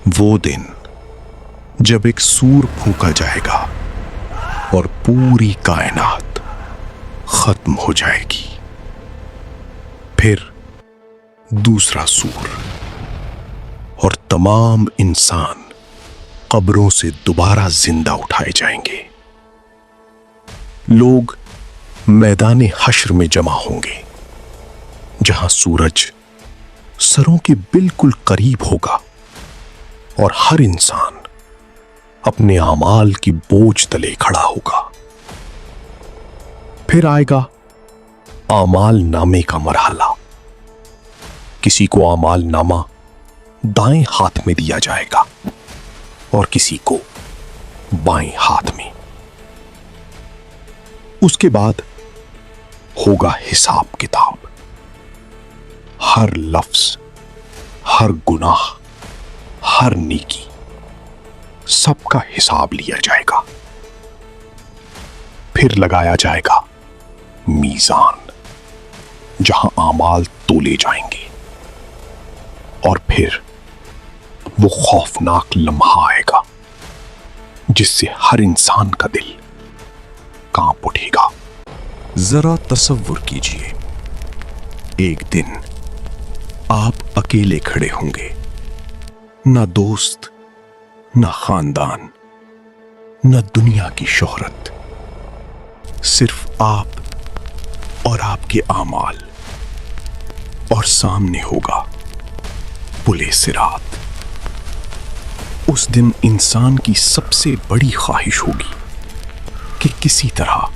वो दिन जब एक सूर फूंका जाएगा और पूरी कायनात खत्म हो जाएगी। फिर दूसरा सूर और तमाम इंसान कब्रों से दोबारा जिंदा उठाए जाएंगे। लोग मैदान हश्र में जमा होंगे, जहां सूरज सरों के बिल्कुल करीब होगा और हर इंसान अपने आमाल की बोझ तले खड़ा होगा। फिर आएगा आमाल नामे का मरहला। किसी को आमाल नामा दाएं हाथ में दिया जाएगा और किसी को बाएं हाथ में। उसके बाद होगा हिसाब किताब। हर लफ्ज, हर गुनाह, हर नेकी, सबका हिसाब लिया जाएगा। फिर लगाया जाएगा मीजान, जहां आमाल तोले जाएंगे। और फिर वो खौफनाक लम्हा आएगा जिससे हर इंसान का दिल कांप उठेगा। जरा तसव्वुर कीजिए, एक दिन आप अकेले खड़े होंगे, ना दोस्त, ना खानदान, ना दुनिया की शोहरत, सिर्फ आप और आपके आमाल। और सामने होगा पुले सिरात। उस दिन इंसान की सबसे बड़ी ख्वाहिश होगी कि किसी तरह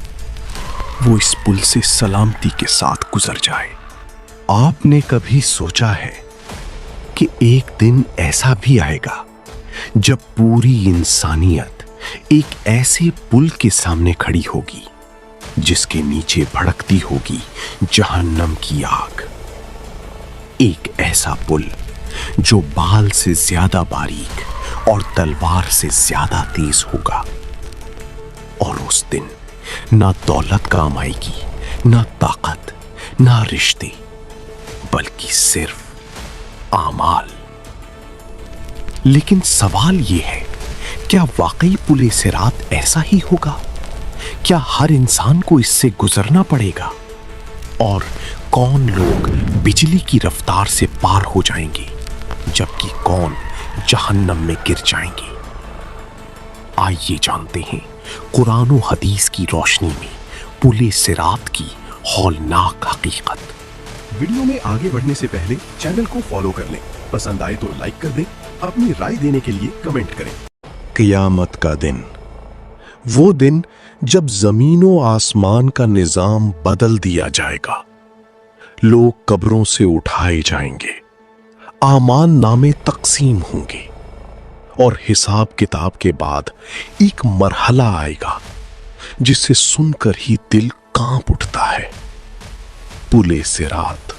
वो इस पुल से सलामती के साथ गुजर जाए। आपने कभी सोचा है कि एक दिन ऐसा भी आएगा जब पूरी इंसानियत एक ऐसे पुल के सामने खड़ी होगी जिसके नीचे भड़कती होगी जहन्नम की आग। एक ऐसा पुल जो बाल से ज्यादा बारीक और तलवार से ज्यादा तेज होगा। और उस दिन ना दौलत काम आएगी, ना ताकत, ना रिश्ते, बल्कि सिर्फ आमाल। लेकिन सवाल यह है, क्या वाकई पुले सिरात ऐसा ही होगा? क्या हर इंसान को इससे गुजरना पड़ेगा? और कौन लोग बिजली की रफ्तार से पार हो जाएंगे, जबकि कौन जहन्नम में गिर जाएंगे? आइए जानते हैं कुरान और हदीस की रोशनी में पुले सिरात की हौलनाक हकीकत। वीडियो में आगे बढ़ने से पहले चैनल को फॉलो कर लें, पसंद आए तो लाइक कर दें, अपनी राय देने के लिए कमेंट करें। क़यामत का दिन, वो दिन जब ज़मीन और आसमान का निज़ाम बदल दिया जाएगा। लोग कब्रों से उठाए जाएंगे, आमाल नामे तकसीम होंगे और हिसाब किताब के बाद एक मरहला आएगा जिसे सुनकर ही दिल कांप उठता है। पुले सिरात।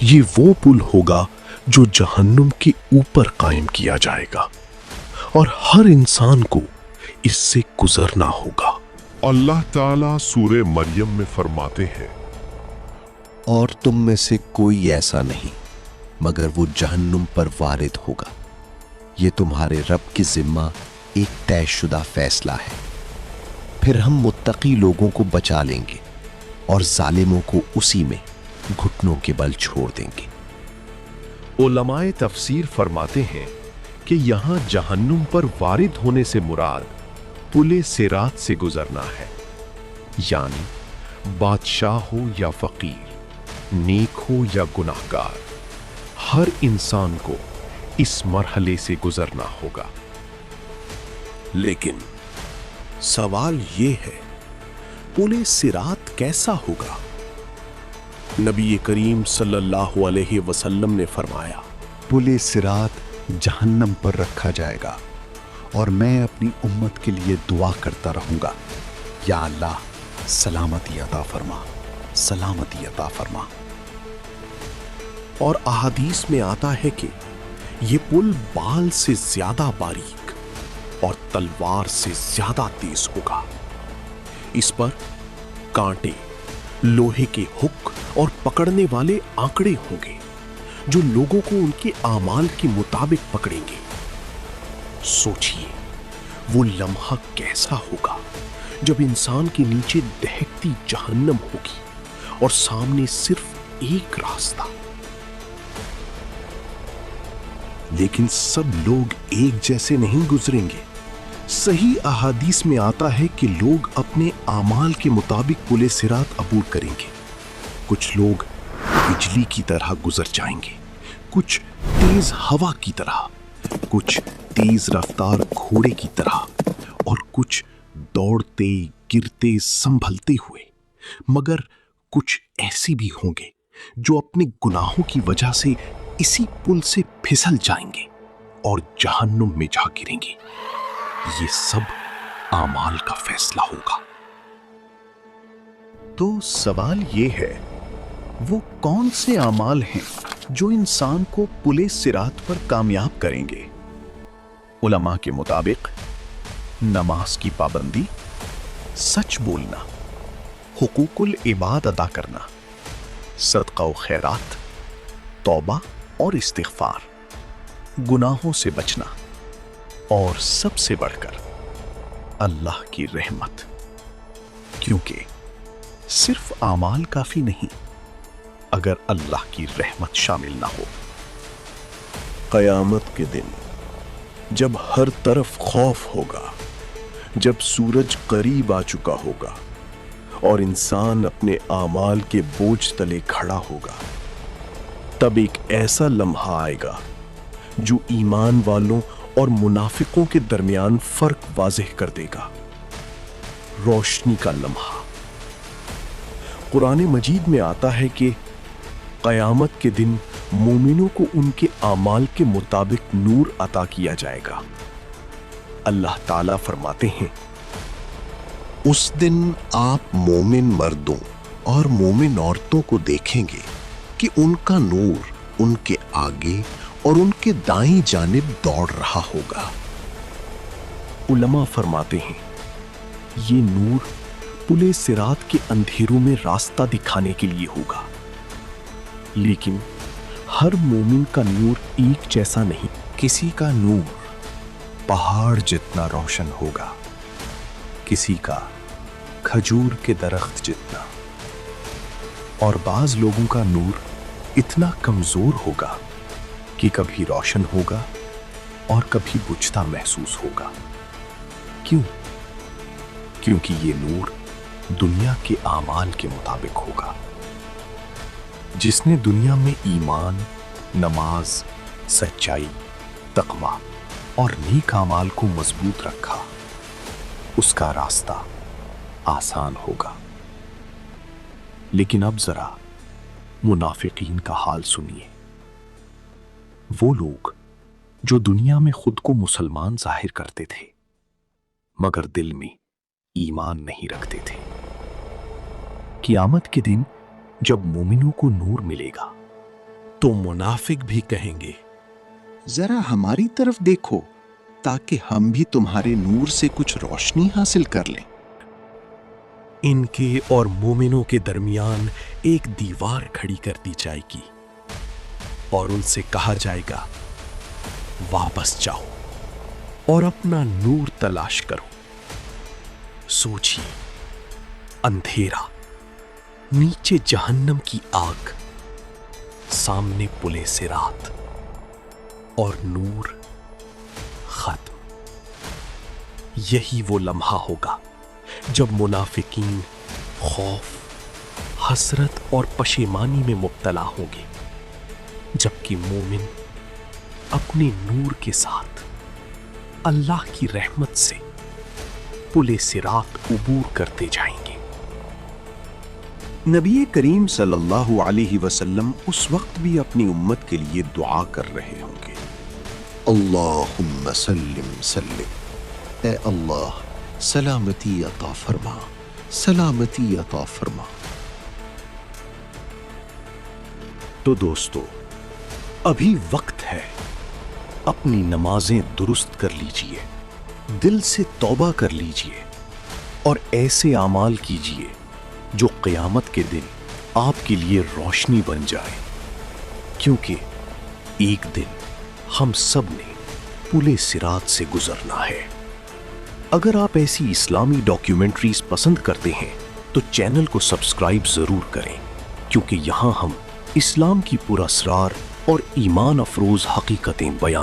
ये वो पुल होगा जो जहन्नुम के ऊपर कायम किया जाएगा और हर इंसान को इससे गुजरना होगा। अल्लाह ताला सूरे मरियम में फरमाते हैं, और तुम में से कोई ऐसा नहीं मगर वो जहन्नुम पर वारिद होगा। ये तुम्हारे रब की जिम्मा एक तयशुदा फैसला है। फिर हम मुत्तकी लोगों को बचा लेंगे और जालिमों को उसी में घुटनों के बल छोड़ देंगे। उलमाए तफसीर फरमाते हैं कि यहाँ जहन्नुम पर वारिद होने से मुराद पुले सिरात से गुजरना है। यानी बादशाह हो या फकीर, नेक हो या गुनाहगार, हर इंसान को इस मरहले से गुजरना होगा। लेकिन सवाल ये है, पुले सिरात कैसा होगा? नबी करीम सल्लल्लाहु अलैहि वसल्लम ने फरमाया, पुले सिरात जहन्नम पर रखा जाएगा और मैं अपनी उम्मत के लिए दुआ करता रहूंगा, या अल्लाह सलामती अता फरमा, सलामती अता फरमा। और अहादीस में आता है कि ये पुल बाल से ज्यादा बारीक और तलवार से ज्यादा तेज होगा। इस पर कांटे, लोहे के हुक और पकड़ने वाले आंकड़े होंगे जो लोगों को उनके आमाल के मुताबिक पकड़ेंगे। सोचिए वो लम्हा कैसा होगा जब इंसान के नीचे दहकती जहन्नम होगी और सामने सिर्फ एक रास्ता। लेकिन सब लोग एक जैसे नहीं गुजरेंगे। सही अहादीस में आता है कि लोग अपने आमाल के मुताबिक पुले सिरात अबूर करेंगे। कुछ लोग बिजली की तरह गुजर जाएंगे, कुछ तेज हवा की तरह, कुछ तेज रफ्तार घोड़े की तरह, और कुछ दौड़ते गिरते संभलते हुए। मगर कुछ ऐसे भी होंगे जो अपने गुनाहों की वजह से इसी पुल से फिसल जाएंगे और जहन्नुम में जा गिरेंगे। ये सब आमाल का फैसला होगा। तो सवाल ये है, वो कौन से आमाल हैं जो इंसान को पुले सिरात पर कामयाब करेंगे? उलमा के मुताबिक नमाज की पाबंदी, सच बोलना, हुकूकुल इबाद अदा करना, सदका व खैरात, तौबा और इस्तिग़फ़ार, गुनाहों से बचना, और सबसे बढ़कर अल्लाह की रहमत। क्योंकि सिर्फ आमाल काफी नहीं अगर अल्लाह की रहमत शामिल ना हो। क़यामत के दिन जब हर तरफ खौफ होगा, जब सूरज करीब आ चुका होगा और इंसान अपने आमाल के बोझ तले खड़ा होगा, तब एक ऐसा लम्हा आएगा जो ईमान वालों और मुनाफिकों के दरमियान फर्क वाज़ेह कर देगा। रोशनी का लम्हा। कुरान मजीद में आता है कि क़यामत के दिन मोमिनों को उनके आमाल के मुताबिक नूर अता किया जाएगा। अल्लाह ताला फरमाते हैं, उस दिन आप मोमिन मर्दों और मोमिन औरतों को देखेंगे कि उनका नूर उनके आगे और उनके दाईं जानिब दौड़ रहा होगा। उलमा फरमाते हैं, ये नूर पुले सिरात के अंधेरों में रास्ता दिखाने के लिए होगा। लेकिन हर मोमिन का नूर एक जैसा नहीं। किसी का नूर पहाड़ जितना रोशन होगा, किसी का खजूर के दरख्त जितना, और बाज लोगों का नूर इतना कमजोर होगा कि कभी रोशन होगा और कभी बुझता महसूस होगा। क्यों? क्योंकि ये नूर दुनिया के आमाल के मुताबिक होगा। जिसने दुनिया में ईमान, नमाज, सच्चाई, तक़वा और नेक आमाल को मजबूत रखा, उसका रास्ता आसान होगा। लेकिन अब जरा मुनाफिकीन का हाल सुनिए। वो लोग जो दुनिया में खुद को मुसलमान जाहिर करते थे मगर दिल में ईमान नहीं रखते थे। क़यामत के दिन जब मोमिनों को नूर मिलेगा तो मुनाफिक भी कहेंगे, जरा हमारी तरफ देखो ताकि हम भी तुम्हारे नूर से कुछ रोशनी हासिल कर लें। इनके और मोमिनों के दरमियान एक दीवार खड़ी कर दी जाएगी और उनसे कहा जाएगा, वापस जाओ और अपना नूर तलाश करो। सोचिए, अंधेरा, नीचे जहन्नम की आग, सामने पुले सिरात और नूर खत्म। यही वो लम्हा होगा जब मुनाफिकीन खौफ, हसरत और पशेमानी में मुब्तला होंगे, जबकि मोमिन अपने नूर के साथ अल्लाह की रहमत से पुले सिरात उबूर करते जाएंगे। नबी करीम सल्लल्लाहु अलैहि वसल्लम उस वक्त भी अपनी उम्मत के लिए दुआ कर रहे होंगे, अल्लाहुम्मा सल्लिम सल्लिम, ए अल्लाह सलामती अता फरमा, सलामती अता फरमा। तो दोस्तों, अभी वक्त है, अपनी नमाजें दुरुस्त कर लीजिए, दिल से तौबा कर लीजिए और ऐसे आमाल कीजिए जो क़यामत के दिन आपके लिए रोशनी बन जाए। क्योंकि ایک دن ہم سب نے پل صراط سے گزرنا ہے۔ اگر آپ ایسی اسلامی ڈاکیومنٹریز پسند کرتے ہیں تو چینل کو سبسکرائب ضرور کریں، کیونکہ یہاں ہم اسلام کی پراسرار اور ایمان افروز حقیقتیں بیان